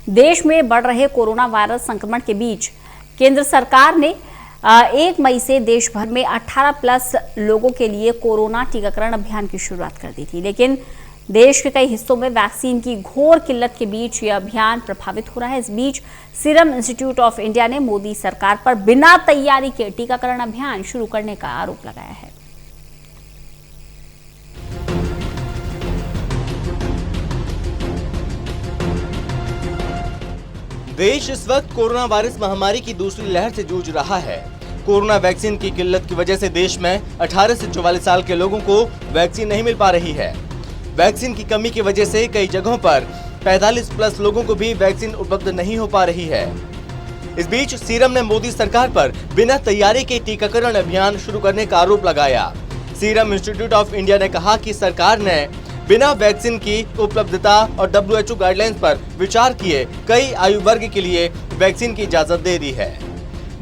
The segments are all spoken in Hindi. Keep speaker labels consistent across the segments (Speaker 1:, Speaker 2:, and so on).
Speaker 1: देश में बढ़ रहे कोरोना वायरस संक्रमण के बीच केंद्र सरकार ने 1 मई से देश भर में 18+ लोगों के लिए कोरोना टीकाकरण अभियान की शुरुआत कर दी थी, लेकिन देश के कई हिस्सों में वैक्सीन की घोर किल्लत के बीच यह अभियान प्रभावित हो रहा है। इस बीच सीरम इंस्टीट्यूट ऑफ इंडिया ने मोदी सरकार पर बिना तैयारी के टीकाकरण अभियान शुरू करने का आरोप लगाया है।
Speaker 2: देश इस वक्त कोरोना वायरस महामारी की दूसरी लहर से जूझ रहा है। कोरोना वैक्सीन की किल्लत की वजह से देश में 18 से 44 साल के लोगों को वैक्सीन नहीं मिल पा रही है। वैक्सीन की कमी की वजह से कई जगहों पर 45+ लोगों को भी वैक्सीन उपलब्ध नहीं हो पा रही है। इस बीच सीरम ने मोदी सरकार पर बिना तैयारी के टीकाकरण अभियान शुरू करने का आरोप लगाया। सीरम इंस्टीट्यूट ऑफ इंडिया ने कहा कि सरकार ने बिना वैक्सीन की उपलब्धता और WHO गाइडलाइंस पर विचार किए कई आयु वर्ग के लिए वैक्सीन की इजाजत दे दी है।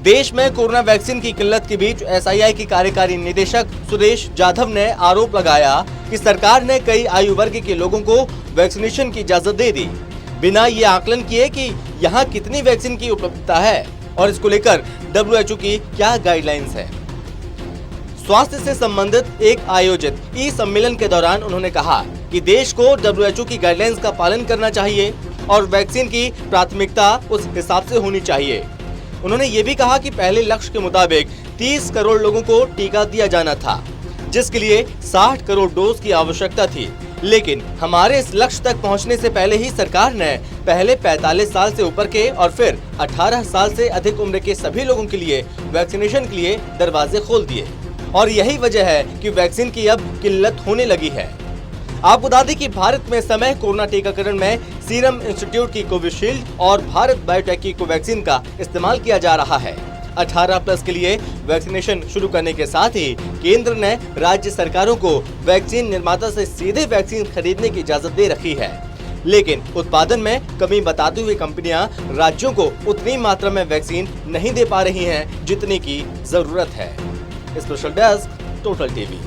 Speaker 2: देश में कोरोना वैक्सीन की किल्लत के बीच SII के कार्यकारी निदेशक सुदेश जाधव ने आरोप लगाया कि सरकार ने कई आयु वर्ग के लोगों को वैक्सीनेशन की इजाजत दे दी, बिना ये आकलन किए कि यहाँ कितनी वैक्सीन की उपलब्धता है और इसको लेकर WHO की क्या गाइडलाइंस है। स्वास्थ्य से संबंधित एक आयोजित सम्मेलन के दौरान उन्होंने कहा कि देश को WHO की गाइडलाइंस का पालन करना चाहिए और वैक्सीन की प्राथमिकता उस हिसाब से होनी चाहिए। उन्होंने ये भी कहा कि पहले लक्ष्य के मुताबिक 30 करोड़ लोगों को टीका दिया जाना था, जिसके लिए 60 करोड़ डोज की आवश्यकता थी, लेकिन हमारे इस लक्ष्य तक पहुंचने से पहले ही सरकार ने पहले 45 साल से ऊपर के और फिर 18 साल से अधिक उम्र के सभी लोगों के लिए वैक्सीनेशन के लिए दरवाजे खोल दिए और यही वजह है कि वैक्सीन की अब किल्लत होने लगी है। आपको बता दें कि भारत में इस समय कोरोना टीकाकरण में सीरम इंस्टीट्यूट की कोविशील्ड और भारत बायोटेक की कोवैक्सीन का इस्तेमाल किया जा रहा है। 18+ के लिए वैक्सीनेशन शुरू करने के साथ ही केंद्र ने राज्य सरकारों को वैक्सीन निर्माता से सीधे वैक्सीन खरीदने की इजाजत दे रखी है, लेकिन उत्पादन में कमी बताते हुए कंपनियां राज्यों को उतनी मात्रा में वैक्सीन नहीं दे पा रही हैं जितने की जरूरत है। Special desk, total TV.